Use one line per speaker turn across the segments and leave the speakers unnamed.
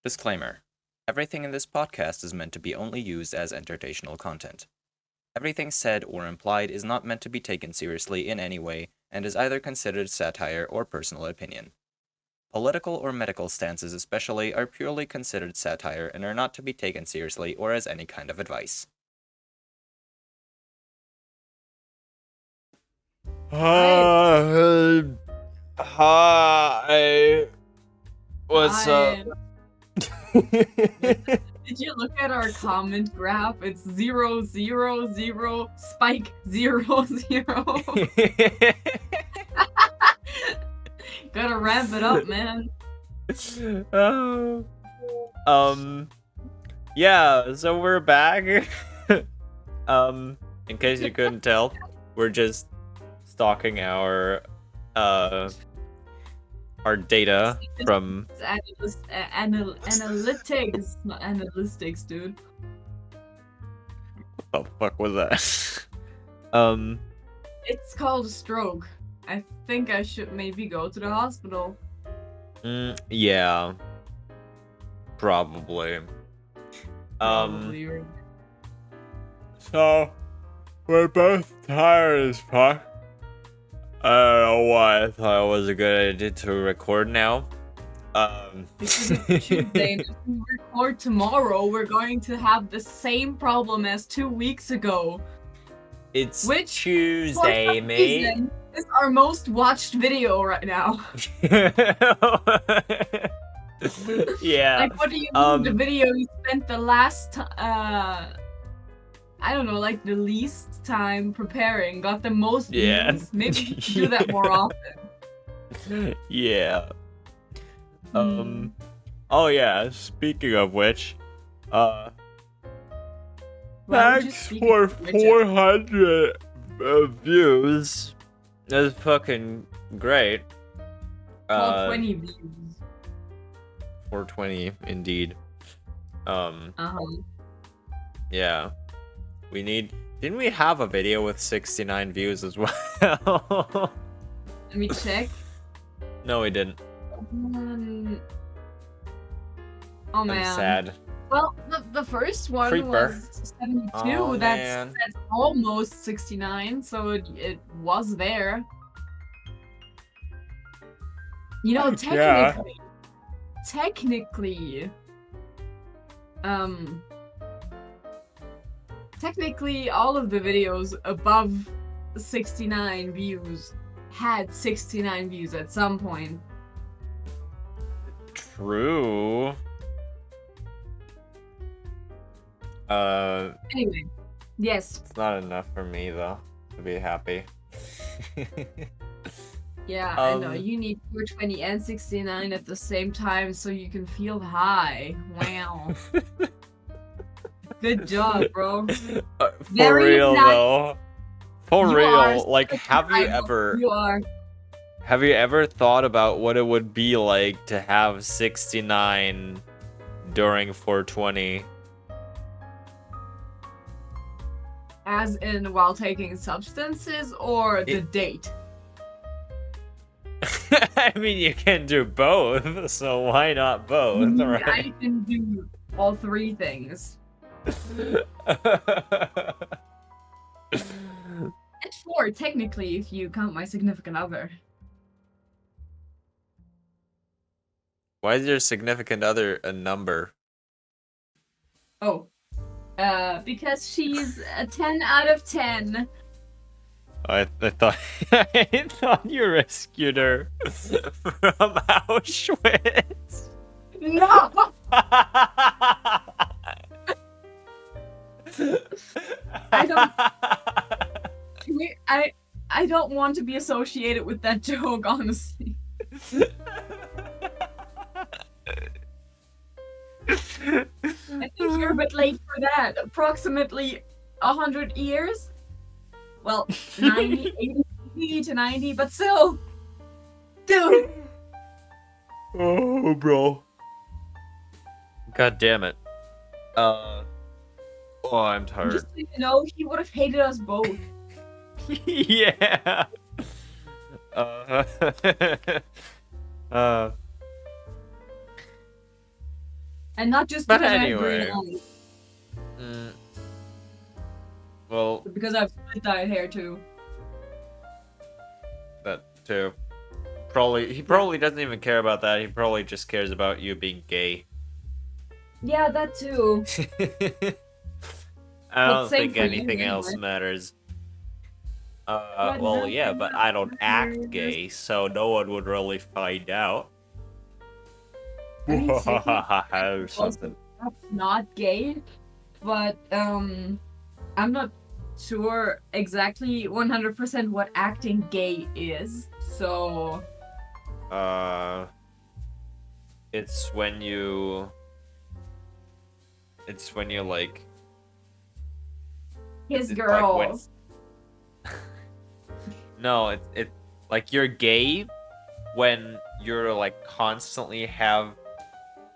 Disclaimer. Everything in this podcast is meant to be only used as entertainment content. Everything said or implied is not meant to be taken seriously in any way and is either considered satire or personal opinion. Political or medical stances especially are purely considered satire and are not to be taken seriously or as any kind of advice.
Hi.
Hi. What's up?
Did you look at our comment graph? It's 0, 0, 0, spike 0, 0. Gotta ramp it up, man.
Yeah, so we're back. In case you couldn't tell, we're just stalking our data from
It's analytics, not analytics, dude.
what the fuck was that?
It's called a stroke. I think I should maybe go to the hospital.
Yeah. Probably.
Probably, right.
So we're both tired as fuck. I don't know why I thought it was a good idea to record now.
Because it's Tuesday, and if we record tomorrow, we're going to have the same problem as 2 weeks ago.
It's
Which,
Tuesday,
for some
mate.
reason, is our most watched video right now.
Yeah.
Like, what do you mean the video you spent the last, I don't know, like the least time preparing got the most views?
Yeah.
Maybe we should do that more often.
Yeah. Oh yeah, speaking of which,
Why would you
thanks
speak
for
of which?
400 views. That's fucking great.
420 views.
420 indeed.
Uh-huh.
Yeah. Didn't we have a video with 69 views as well?
Let me check.
No, we didn't.
Oh man.
I'm sad.
Well, the first one
Creeper.
was 72.
Oh, man.
That's almost 69, so it was there. You know,
Yeah.
technically, technically, all of the videos above 69 views had 69 views at some point.
True.
Anyway, yes.
It's not enough for me though to be happy.
Yeah, I know. You need 420 and 69 at the same time so you can feel high. Wow. Good job, bro.
For
Very
real
nice.
though. For
You
real.
are
Like,
such a
have you
rival. You are.
ever thought about what it would be like to have 69 during 420?
As in while taking substances or the date?
I mean, you can do both, so why not both, right?
I can do all three things. And 4, technically, if you count my significant other.
Why is your significant other a number?
Oh. Because she's a 10 out of 10.
I thought I thought you rescued her from Auschwitz.
No! I don't. I don't want to be associated with that joke, honestly. I think you're a bit late for that. Approximately 100 years? Well, 90, 80 to 90, but still. Dude!
Oh, bro. God damn it. Oh, I'm tired.
Just so you know, he would have hated us both.
Yeah. Uh,
And not just
But
because I have green
anyway.
eyes,
Well,
but because I have split-dyed hair too.
that too. He probably doesn't even care about that. He probably just cares about you being gay.
Yeah, that too.
I
But
don't
same
think
for you,
anything else
anyway.
matters.
But
Well,
nothing
yeah, but I don't act
matters.
gay, so no one would really find out.
I mean, technically,
Have something.
that's not gay, but I'm not sure exactly 100% what acting gay is. So
It's when you like
his
it's like when
girls.
no, it like you're gay when you're like constantly have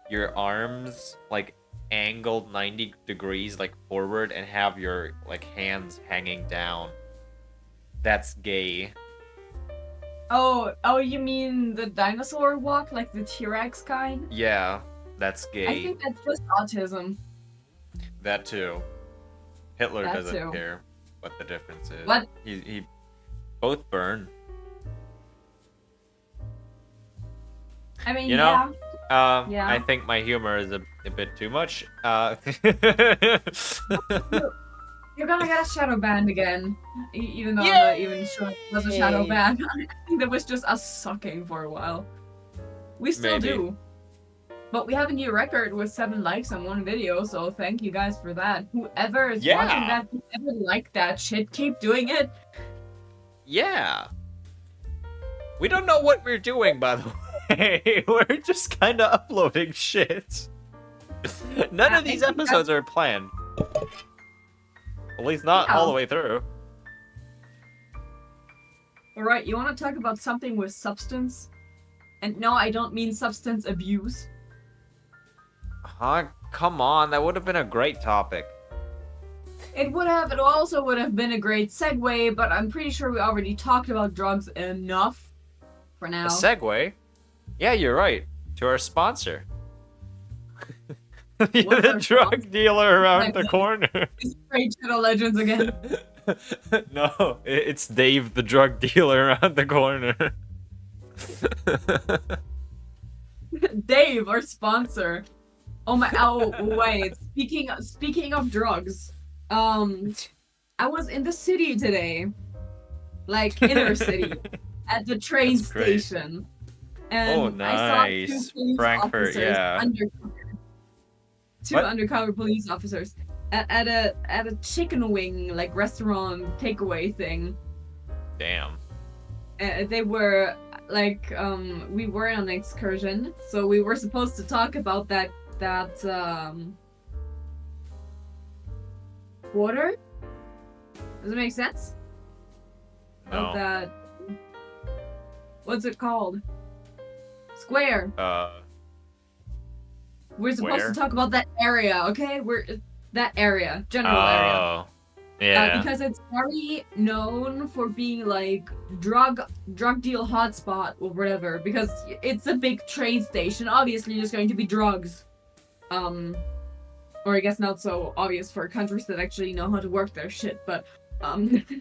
your arms like angled 90 degrees like forward and have your like hands hanging down. That's gay.
Oh, you mean the dinosaur walk, like the T-Rex kind?
Yeah, that's
I
gay.
think that's just autism.
That too. Hitler
That
doesn't
too.
care what the difference is.
What?
He both burn.
I mean,
You know,
yeah. Yeah.
I think my humor is a bit too much.
You're gonna get a shadow band again, even though I'm not even sure it was a shadow band. I think that was just us sucking for a while. We still
Maybe.
do. But we have a new record with 7 likes on one video, so thank you guys for that. Whoever is
Yeah.
watching that, whoever liked that shit, keep doing it.
Yeah. We don't know what we're doing, by the way. We're just kind of uploading shit. None of these episodes are planned. At least not all the way through.
Alright, you want to talk about something with substance? And no, I don't mean substance abuse.
Huh? Come on, that would have been a great topic.
It also would have been a great segue, but I'm pretty sure we already talked about drugs enough for now.
A segue? Yeah, you're right. To our sponsor. The drug dealer around the corner.
It's Raid Shadow Legends again.
No, it's Dave, the drug dealer around the corner.
Dave, our sponsor. Oh my! Oh wait. Speaking of drugs, I was in the city today, like inner city, at the train
That's great.
station, and
Oh,
I saw 2
nice.
police
Frankfurt,
officers
yeah.
undercover. Two
What?
undercover police officers at a chicken wing like restaurant takeaway thing.
Damn.
They were like we were on an excursion, so we were supposed to talk about that quarter. Does it make sense?
No.
Of that, what's it called? Square. We're supposed
Where?
to talk about that area, okay? That area, general area.
Oh. Yeah.
Because it's very known for being like drug deal hotspot or whatever. Because it's a big train station. Obviously, there's going to be drugs. Or I guess not so obvious for countries that actually know how to work their shit. But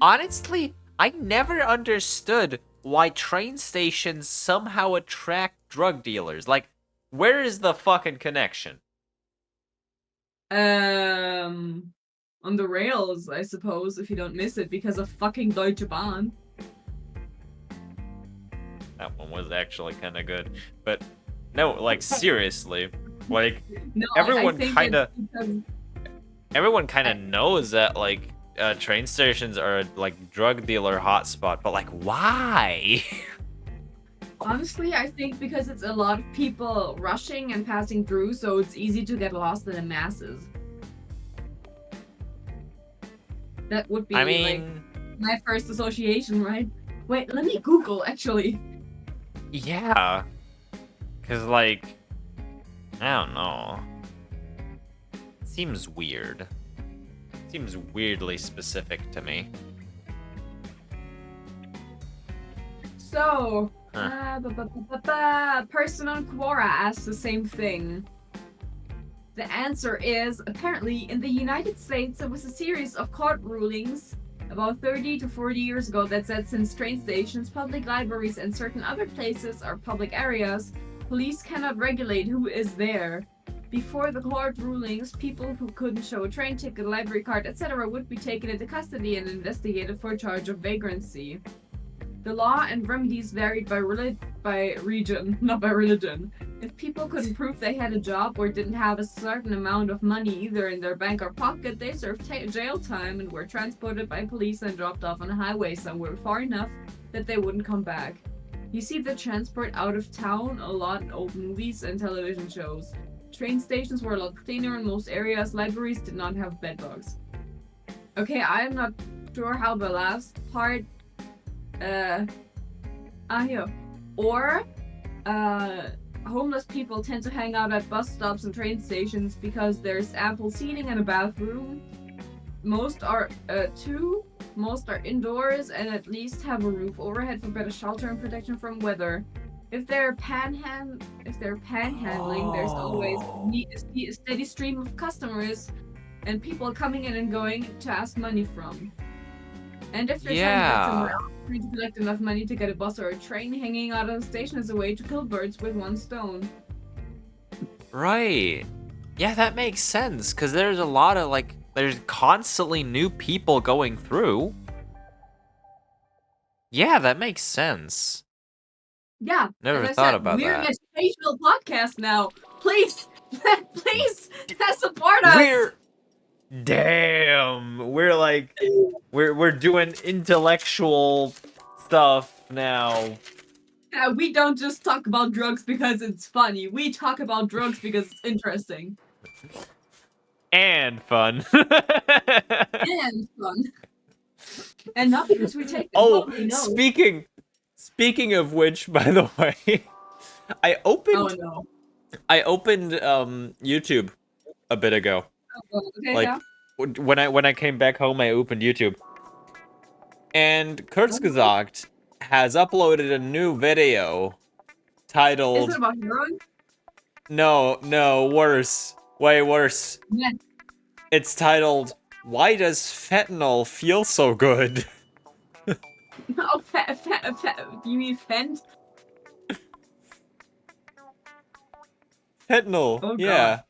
Honestly, I never understood why train stations somehow attract drug dealers. Like, where is the fucking connection?
on the rails, I suppose, if you don't miss it because of fucking Deutsche Bahn.
That one was actually kind of good. But, no, like, seriously. Like,
No,
everyone
I think
kind of...
it's because-
Everyone kind of knows that, like, train stations are, like, drug dealer hotspot. But, like, why?
Honestly, I think because it's a lot of people rushing and passing through, so it's easy to get lost in the masses. That would be,
I
like,
mean...
my first association, right? Wait, let me Google, actually.
Yeah. Because, like... I don't know. It seems weird. Seems weirdly specific to me.
So,
Huh.
Person on Quora asked the same thing. The answer is, apparently, in the United States, there was a series of court rulings about 30 to 40 years ago that said since train stations, public libraries, and certain other places are public areas, police cannot regulate who is there. Before the court rulings, people who couldn't show a train ticket, library card, etc. would be taken into custody and investigated for charge of vagrancy. The law and remedies varied by region, not by religion. If people couldn't prove they had a job or didn't have a certain amount of money either in their bank or pocket, they served jail time and were transported by police and dropped off on a highway somewhere far enough that they wouldn't come back. You see the transport out of town a lot in old movies and television shows. Train stations were a lot cleaner in most areas. Libraries did not have bedbugs. Okay, I'm not sure how the last part here. Or, homeless people tend to hang out at bus stops and train stations because there's ample seating and a bathroom. Most are indoors and at least have a roof overhead for better shelter and protection from weather. If they're panhandling, there's always a steady stream of customers and people coming in and going to ask money from. And if they're trying to get somewhere else, trying to collect enough money to get a bus or a train, hanging out on the station is a way to kill birds with one stone.
Right. Yeah, that makes sense, because there's a lot of, there's constantly new people going through. Yeah, that makes sense.
Yeah.
Never thought about
we're
that.
We're an educational podcast now. Please support us.
We're doing intellectual stuff now.
Yeah, we don't just talk about drugs because it's funny. We talk about drugs because it's interesting.
And fun.
And fun. And not because we take them.
Speaking of which, by the way, I opened YouTube a bit ago.
Okay,
when I came back home, I opened YouTube, and Kurzgesagt has uploaded a new video titled.
Is it about heroin?
No, worse, way worse.
Yeah.
It's titled "Why Does Fentanyl Feel So Good?"
Oh, you mean Fent?
Fentanyl,
Oh,
yeah.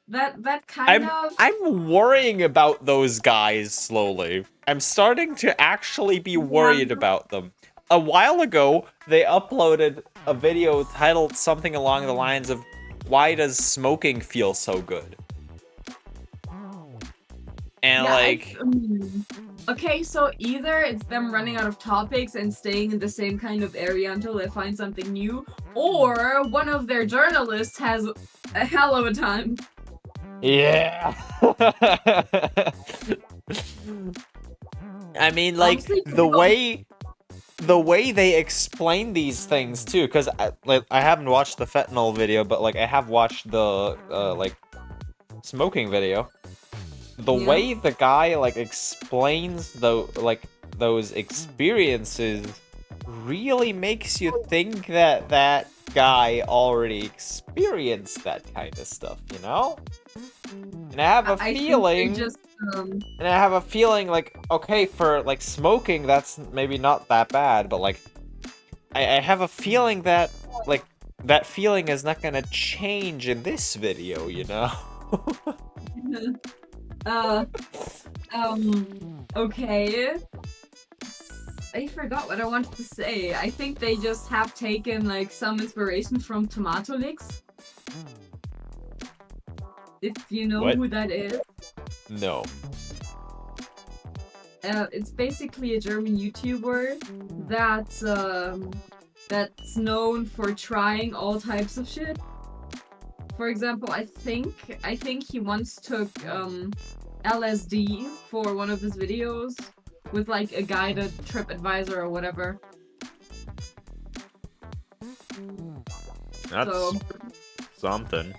That kind of.
I'm worrying about those guys slowly. I'm starting to actually be worried about them. A while ago, they uploaded a video titled something along the lines of "Why does smoking feel so good?" And
okay, so either it's them running out of topics and staying in the same kind of area until they find something new, or one of their journalists has a hell of a time.
Yeah. I mean,
Honestly,
the way they explain these things too, because I haven't watched the fentanyl video, but I have watched the smoking video. The way the guy explains those experiences really makes you think that guy already experienced that kind of stuff, you know? And I have a feeling okay, for smoking that's maybe not that bad, but I have a feeling that that feeling is not gonna change in this video, you know?
Okay. I forgot what I wanted to say. I think they just have taken some inspiration from Tomato Licks. If you know who that is.
No.
It's basically a German YouTuber that's known for trying all types of shit. For example, I think he once took LSD for one of his videos with a guided TripAdvisor or whatever.
That's something.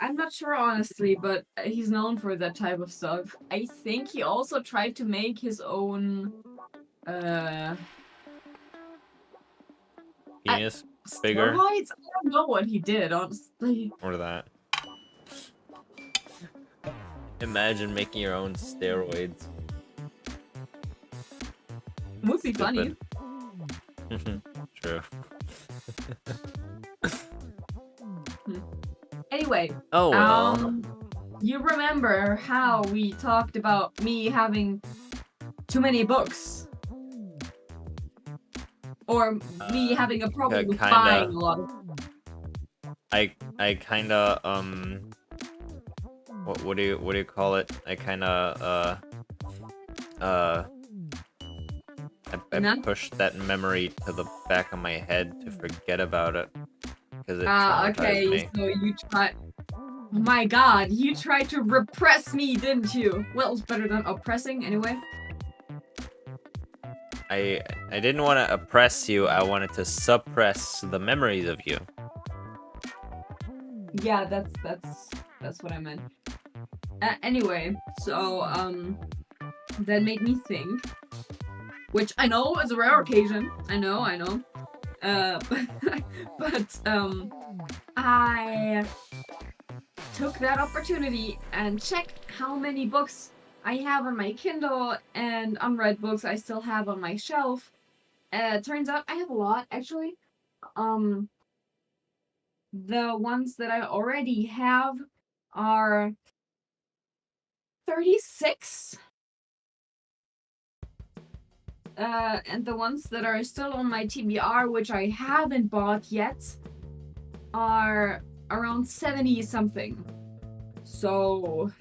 I'm not sure honestly, but he's known for that type of stuff. I think he also tried to make his own
Penis? bigger.
Steroids? I don't know what he did, honestly.
Or that. Imagine making your own steroids.
Would be funny.
True.
Anyway,
Oh well.
you remember how we talked about me having too many books? Or me having a problem with
kinda.
buying a lot of
I kinda what do you call it? I kinda I pushed that memory to the back of my head to forget about it because it traumatized
okay,
me.
so you tried. Oh my god, you tried to repress me, didn't you? Well, it's better than oppressing, anyway.
I didn't want to oppress you. I wanted to suppress the memories of you.
Yeah, that's what I meant. Anyway, so that made me think, which I know is a rare occasion. I know. But I took that opportunity and checked how many books I have on my Kindle and unread books I still have on my shelf. Turns out I have a lot, actually. The ones that I already have are 36. And the ones that are still on my TBR, which I haven't bought yet, are around 70 something. So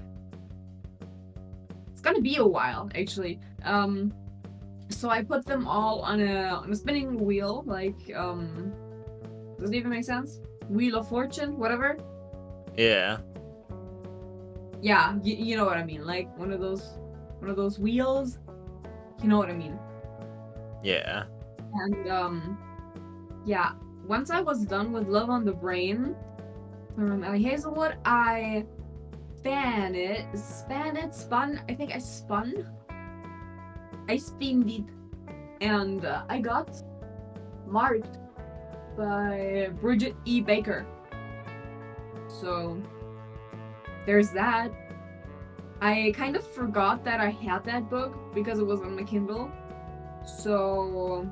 it's gonna be a while, actually. So I put them all on a spinning wheel, like does it even make sense? Wheel of Fortune, whatever.
Yeah.
Yeah, you know what I mean, like one of those wheels. You know what I mean.
Yeah.
And yeah, once I was done with Love on the Brain from Ellie Hazelwood, I spinned it. I spinned it, and I got marked by Bridget E. Baker. So there's that. I kind of forgot that I had that book because it was on my Kindle. So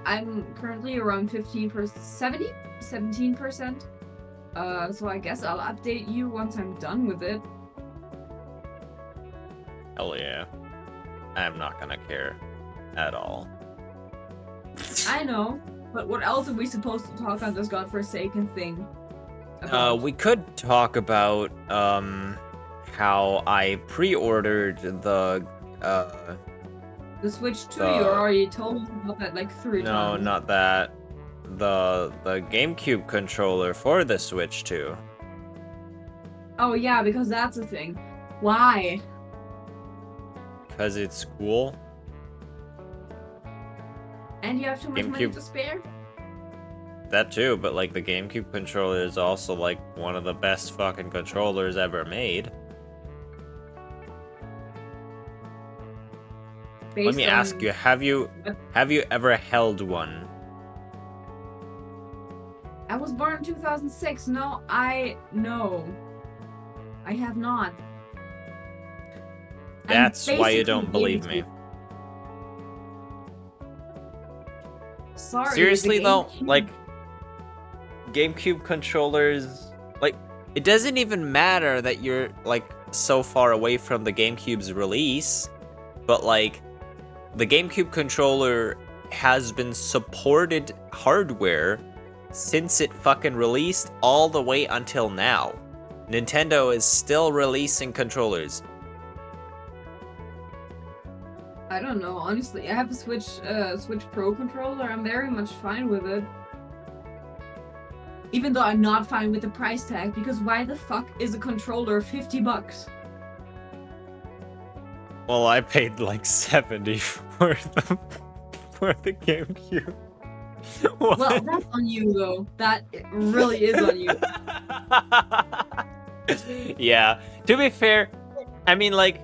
I'm currently around 17%. So I guess I'll update you once I'm done with it.
Hell yeah. I'm not gonna care at all.
I know, but what else are we supposed to talk on this godforsaken thing about?
We could talk about how I pre-ordered the
Switch 2, you already told us about that like 3 times.
No, not that. The GameCube controller for the Switch 2.
Oh yeah, because that's a thing. Why?
Because it's cool.
And you have too much money
GameCube.
to spare?
That too, but like the GameCube controller is also like one of the best fucking controllers ever made. Let me ask you, have you ever held one?
I was born in 2006. No, I have not.
That's why you don't believe me.
Sorry.
Seriously though, like GameCube controllers, like it doesn't even matter that you're like so far away from the GameCube's release, but like the GameCube controller has been supported hardware since it fucking released all the way until now. Nintendo is still releasing controllers.
I don't know, honestly. I have a Switch Pro controller. I'm very much fine with it. Even though I'm not fine with the price tag, because why the fuck is a controller $50?
Well, I paid like 70 for the GameCube. What?
Well, that's on you though. That really is on you.
Yeah. To be fair, I mean like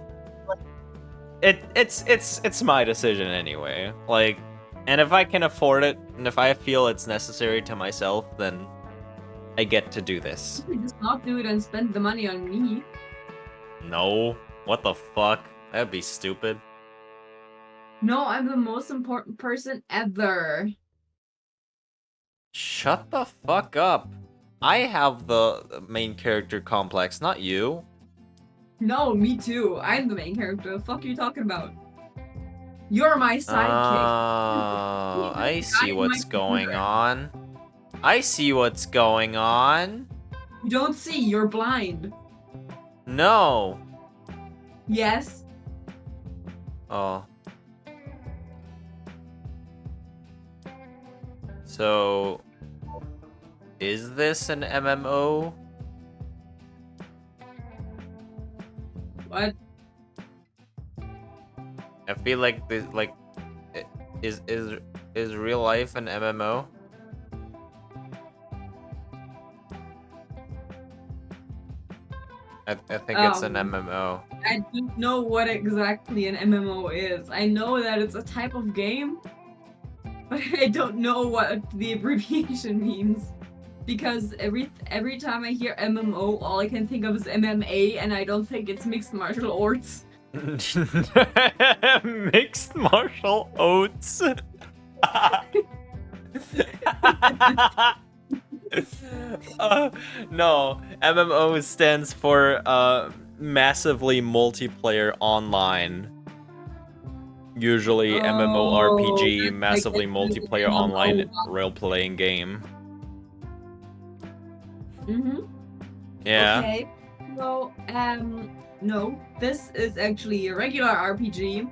it's my decision anyway. Like, and if I can afford it, and if I feel it's necessary to myself, then I get to do this.
You could just not do it and spend the money on me.
No, what the fuck? That'd be stupid.
No, I'm the most important person ever.
Shut the fuck up. I have the main character complex, not you.
No, me too. I'm the main character. The fuck are you talking about? You're my sidekick.
Oh, I see
I'm
what's
my
going
computer.
on. I see what's going on.
You don't see, you're blind.
No.
Yes.
Oh. So, is this an MMO?
What?
I feel like this, like, is real life an MMO? I think it's an MMO.
I don't know what exactly an MMO is. I know that it's a type of game, but I don't know what the abbreviation means. Because every time I hear MMO, all I can think of is MMA, and I don't think it's mixed martial arts.
Mixed martial oats. No, MMO stands for massively multiplayer online. Usually MMORPG,
that's
massively
like
multiplayer
MMO.
online role-playing game.
Mm-hmm.
Yeah.
Okay. So, no, this is actually a regular RPG.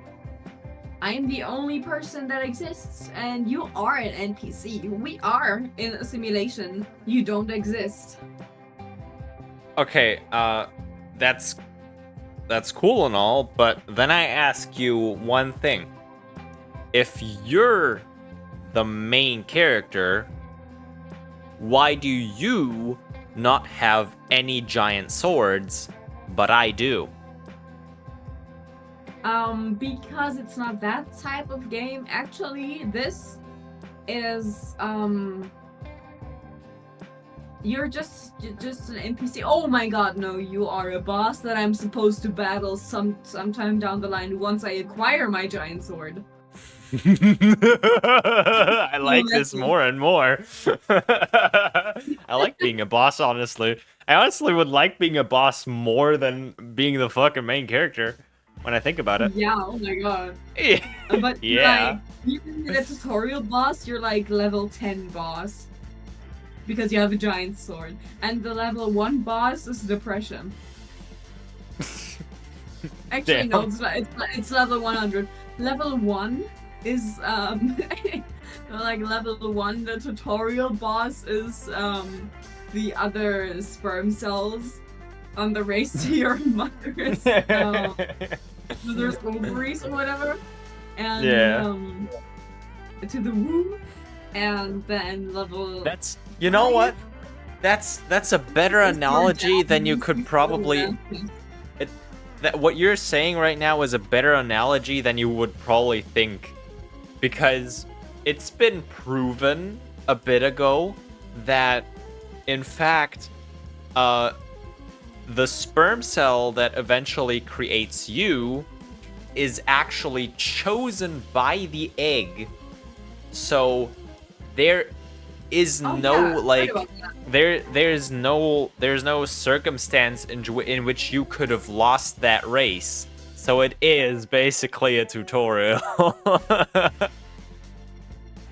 I'm the only person that exists, and you are an NPC. We are in a simulation. You don't exist.
Okay, that's cool and all, but then I ask you one thing. If you're the main character, why do you not have any giant swords, but I do?
Because it's not that type of game. Actually, this is, you're just an NPC. Oh my god, no, you are a boss that I'm supposed to battle sometime down the line once I acquire my giant sword.
I like this more and more. I like being a boss, honestly. I honestly would like being a boss more than being the fucking main character when I think about it.
Yeah, oh my god. But
Yeah.
like, even in a tutorial boss, you're like level 10 boss. Because you have a giant sword. And the level 1 boss is depression. Actually, no, it's level 100. Level 1 is, like level 1, the tutorial boss is, the other sperm cells on the race to your mother's, mother's ovaries or whatever. And, to the womb. And then level...
That's, you know what? That's a better analogy than you could probably... what you're saying right now is a better analogy than you would probably think. Because it's been proven a bit ago that, in fact, the sperm cell that eventually creates you is actually chosen by the egg. So there is there's no circumstance in which you could have lost that race. So it is basically a tutorial.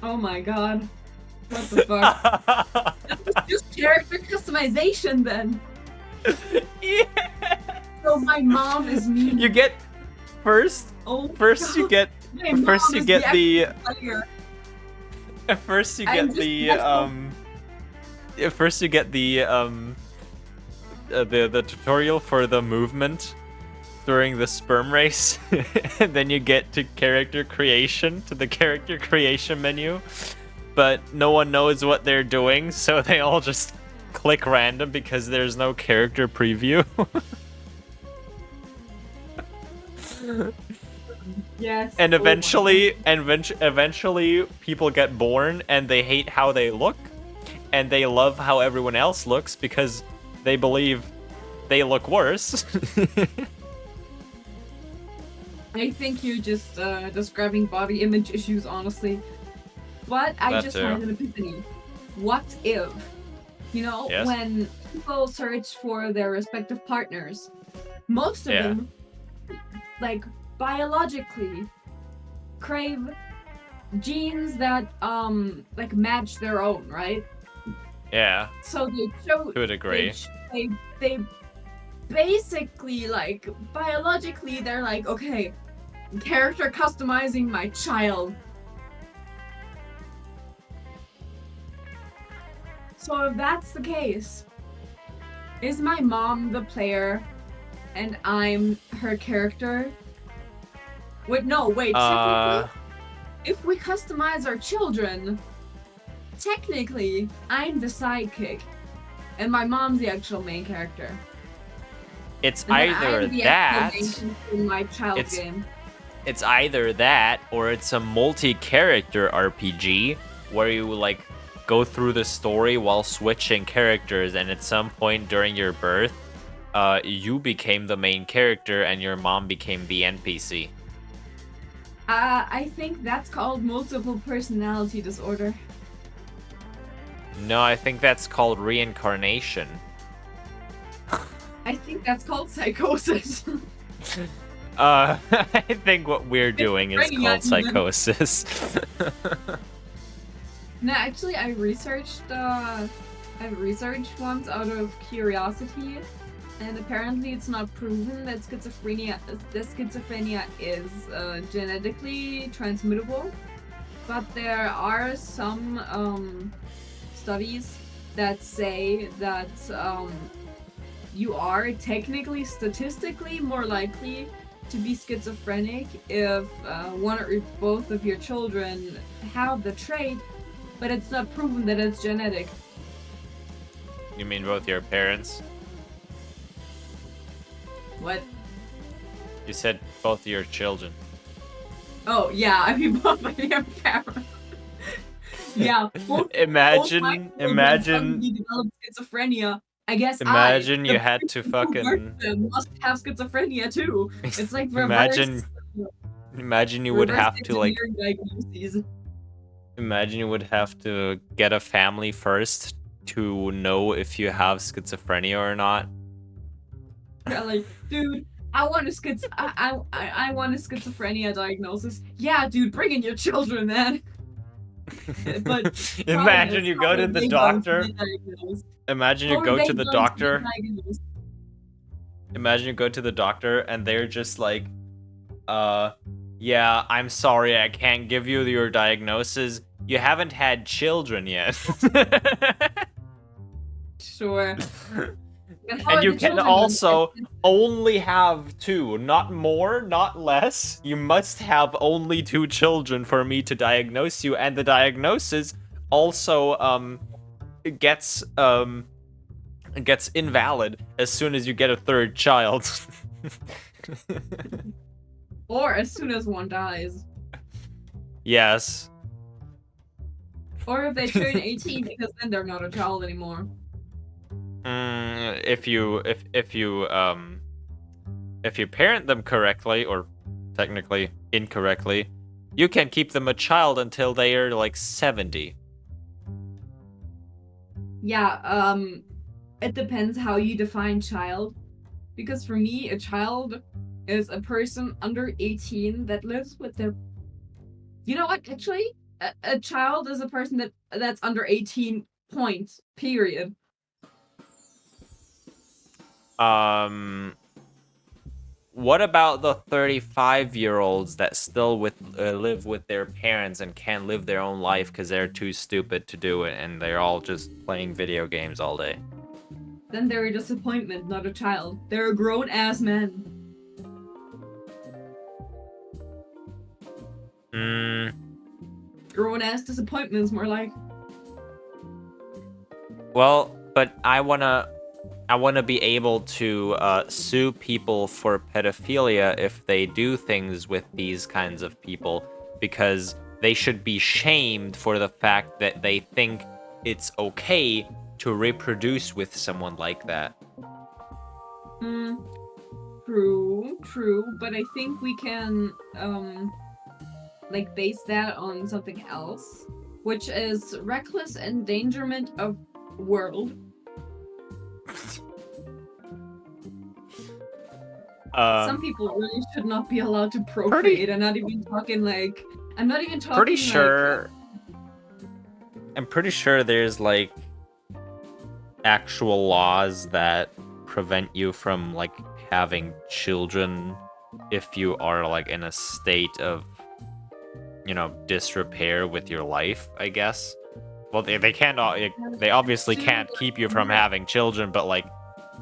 Oh my god. What the fuck? That was just character customization then.
Yeah.
So my mom is me.
You get first
Oh
first
god.
you get
My mom
first you
is
get the
actual player.
first you
I'm
get
just
the
special.
first you get the tutorial for the movement during the sperm race, and then you get to character creation, to the character creation menu, but no one knows what they're doing, so they all just click random because there's no character preview.
Yes.
And
oh my
eventually people get born and they hate how they look, and they love how everyone else looks because they believe they look worse.
I think you're just describing body image issues, honestly. But I
That
just
too.
had an epiphany. What if,
Yes?
when people search for their respective partners, most of
Yeah.
them, like, biologically crave genes that, like, match their own, right?
Yeah,
So they show
to a degree.
they basically, like, biologically, they're like, okay, character customizing my child. So if that's the case, is my mom the player and I'm her character? Wait, technically, if we customize our children, technically, I'm the sidekick and my mom's the actual main character.
It's
And then
either
I'm the
that.
actual main character in my child's game.
It's either that or it's a multi-character RPG where you like go through the story while switching characters, and at some point during your birth, you became the main character and your mom became the NPC.
I think that's called multiple personality disorder.
No, I think that's called reincarnation.
I think that's called psychosis.
I think what we're doing is
bringing
called
out even.
psychosis.
No, actually, I researched once out of curiosity, and apparently it's not proven that schizophrenia is genetically transmittable, but there are some studies that say that you are technically, statistically more likely to be schizophrenic if one or both of your children have the trait, but it's not proven that it's genetic.
You mean both your parents?
What?
You said both your children.
Oh, yeah, I mean, both of your parents. Yeah.
Imagine
suddenly developed schizophrenia. I guess
Imagine
the
you had to
person who
fucking
birthed them must have schizophrenia too. It's like
Imagine you would
reverse
have to like
engineering diagnoses.
imagine you would have to get a family first to know if you have schizophrenia or not.
Yeah, like, dude, I want a schizophrenia diagnosis. Yeah, dude, bring in your children, man. But
Imagine you go to the doctor. Imagine you go to the doctor. Imagine you go to the doctor and they're just like, yeah, I'm sorry, I can't give you your diagnosis. You haven't had children yet.
Sure.
And you can also only have 2, not more, not less. You must have only 2 children for me to diagnose you, and the diagnosis also gets invalid as soon as you get a 3rd child.
Or as soon as one dies.
Yes.
Or if they turn 18, because then they're not a child anymore.
If you parent them correctly, or technically incorrectly, you can keep them a child until they are like 70.
Yeah, it depends how you define child. Because for me, a child is a person under 18 that lives with their... You know what, actually? A child is a person that's under 18 points, period.
What about the 35-year-olds that still live with their parents and can't live their own life because they're too stupid to do it and they're all just playing video games all day?
Then they're a disappointment, not a child. They're a grown-ass man. Grown-ass disappointments, more like.
Well, but I wanna
want to be able to sue people for pedophilia if they do things with these kinds of people, because they should be shamed for the fact that they think it's okay to reproduce with someone like that.
True, but I think we can base that on something else, which is reckless endangerment of world. Some people really should not be allowed to procreate. I'm not even talking
Pretty sure. I'm pretty sure there's like actual laws that prevent you from like having children if you are like in a state of, disrepair with your life, I guess. Well, they can't. They obviously can't keep you from having children, but like,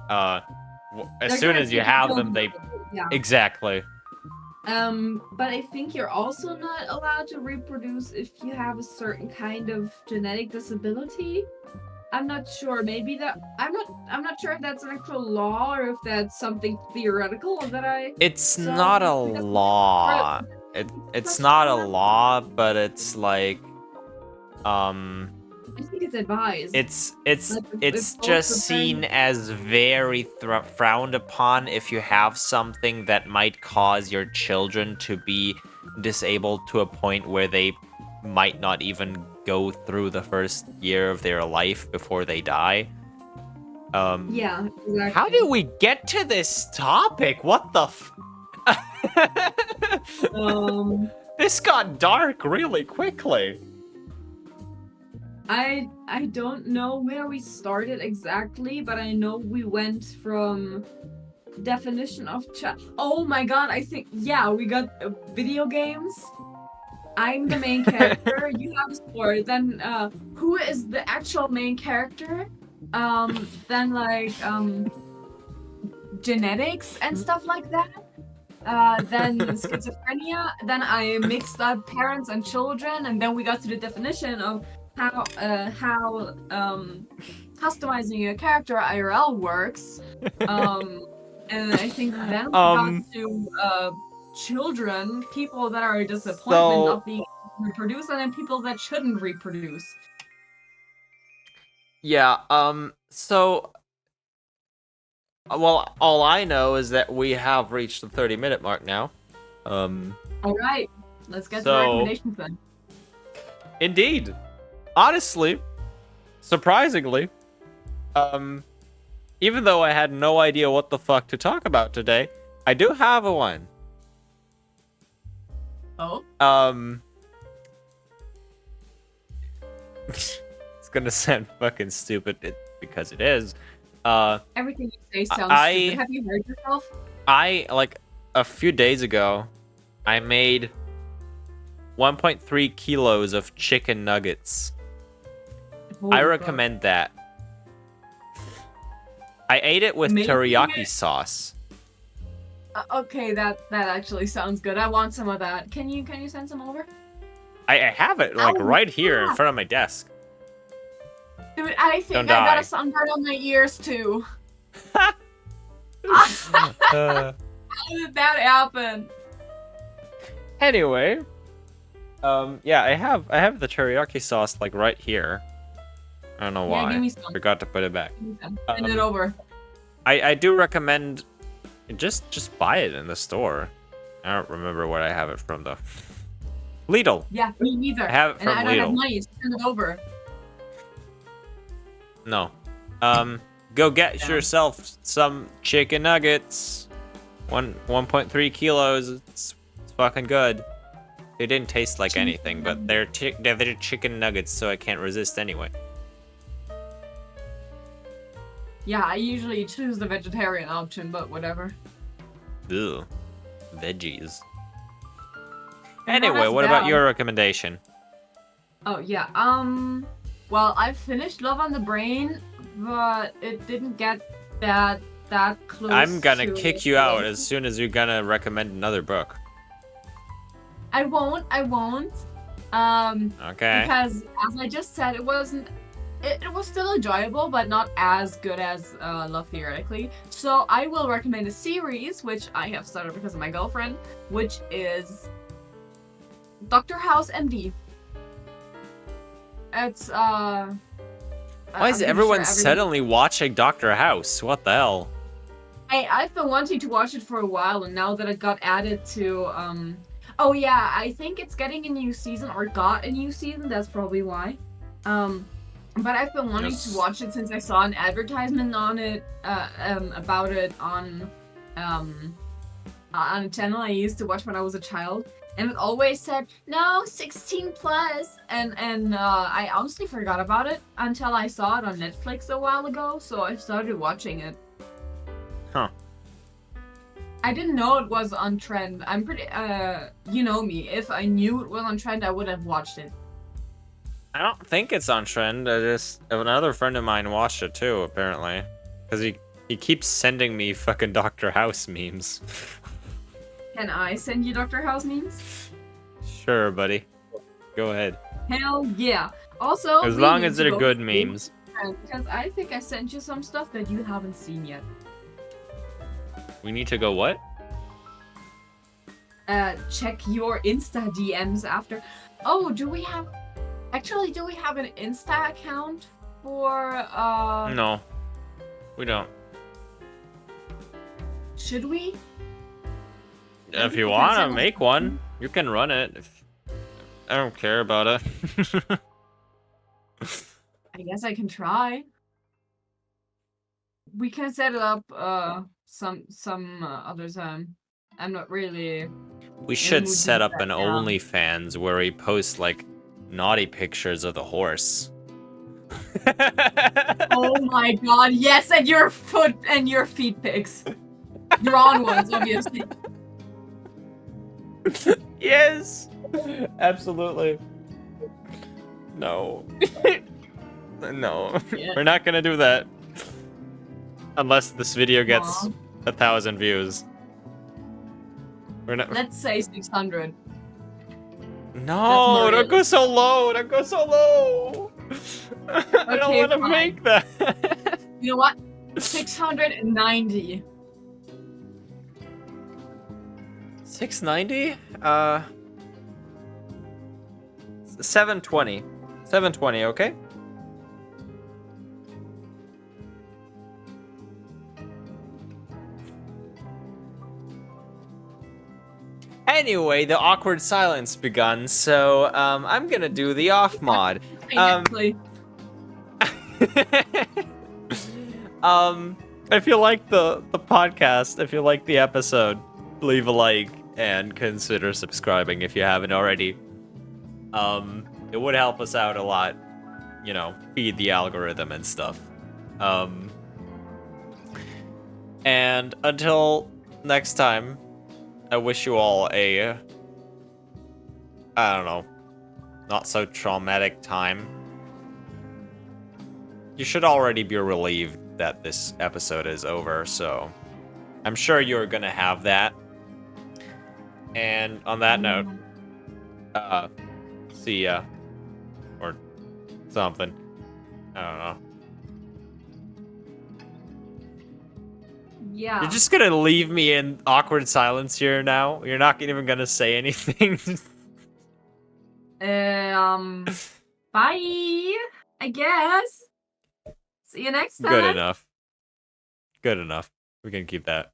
as soon as you have them, they exactly.
But I think you're also not allowed to reproduce if you have a certain kind of genetic disability. I'm not sure. Maybe that I'm not sure if that's an actual law or if that's something theoretical that I.
It's not a law. It's not a law, but it's like,
I think it's advised.
It's just seen as very frowned upon if you have something that might cause your children to be disabled to a point where they might not even go through the first year of their life before they die.
Yeah, exactly.
How did we get to this topic? What the This got dark really quickly.
I don't know where we started exactly, but I know we went from definition of oh my god, I think we got video games. I'm the main character. You have a story. Then who is the actual main character? Then like genetics and stuff like that. Then schizophrenia. Then I mixed up parents and children, and then we got to the definition of how customizing a character IRL works. And I think then we got to children, people that are a disappointment of being able to reproduce, and then people that shouldn't reproduce.
Yeah, so well, all I know is that we have reached the 30-minute mark now.
Alright, let's get to recommendations then.
Indeed. Honestly, surprisingly, even though I had no idea what the fuck to talk about today, I do have a one.
Oh?
It's gonna sound fucking stupid because it is.
Everything you say sounds stupid. Have you heard yourself?
Like a few days ago, I made 1.3 kilos of chicken nuggets. I recommend that. I ate it with teriyaki sauce.
Okay, that actually sounds good. I want some of that. Can you send some over?
I have it like right here in front of my desk.
Dude, I think I got a sunburn on my ears too. How did that happen?
Anyway, I have the teriyaki sauce like right here. I don't know why.
Give me some.
Forgot to put it back.
Send it over.
I do recommend just buy it in the store. I don't remember where I have it from though. Lidl.
Yeah, me neither.
I have it from Lidl.
I don't have money, so send it over.
No. Go get yourself some chicken nuggets. 1.3 kilos. It's fucking good. They didn't taste like anything, but they're chicken nuggets, so I can't resist anyway.
Yeah, I usually choose the vegetarian option, but whatever.
Ugh. Veggies. Anyway, what about your recommendation?
Oh, yeah. Well, I finished Love on the Brain, but it didn't get that close.
I'm gonna kick you out as soon as you're gonna recommend another book.
I won't.
Okay.
Because, as I just said, it was still enjoyable, but not as good as Love Theoretically. So I will recommend a series, which I have started because of my girlfriend, which is Dr. House MD. It's
Why
I'm
is
pretty
everyone
sure
suddenly watching Dr. House? What the hell?
I've been wanting to watch it for a while, and now that it got added to oh yeah, I think it's getting a new season, or got a new season. That's probably why. But I've been wanting to watch it since I saw an advertisement on it, about it on a channel I used to watch when I was a child, and it always said no 16 plus, and I honestly forgot about it until I saw it on Netflix a while ago, so I started watching it.
Huh.
I didn't know it was on trend. I'm pretty, you know me. If I knew it was on trend, I would have watched it.
I don't think it's on trend. Another friend of mine watched it too, apparently. Because he keeps sending me fucking Dr. House memes.
Can I send you Dr. House memes?
Sure, buddy. Go ahead.
Hell yeah. Also,
As
we
long
need
as
to
they're
go
good
through,
memes.
because I think I sent you some stuff that you haven't seen yet.
We need to go what?
Check your Insta DMs after. Oh, do we have an Insta account for
No. We don't.
Should we?
If
Maybe
you
we can
want to
send
make one, you can run it. I don't care about it.
I guess I can try. We can set it up some other time. I'm not really.
We should
mood to
set
do
up
that
an
now.
OnlyFans where we post like naughty pictures of the horse.
Oh my god, yes, and your foot and your feet pics. Drawn ones, obviously.
Yes, absolutely. No, no,
Yeah.
we're not gonna do that unless this video gets
Aw.
1,000 views. We're not.
Let's say 600.
No,
That's
don't go so low. Don't go so low. I don't
Okay,
want to
fine.
make that.
You know what? 690.
690? 720. 720, okay? Anyway, the awkward silence begun, so I'm gonna do the off mod.
Exactly.
If you like the podcast, if you like the episode, leave a like and consider subscribing if you haven't already. It would help us out a lot, you know, feed the algorithm and stuff. And until next time, I wish you all a, I don't know, not so traumatic time. You should already be relieved that this episode is over, so I'm sure you're gonna have that. And on that note, see ya. Or something. I don't know.
Yeah.
You're just gonna leave me in awkward silence here now? You're not even gonna say anything?
Bye. I guess. See you next time.
Good enough. Good enough. We can keep that.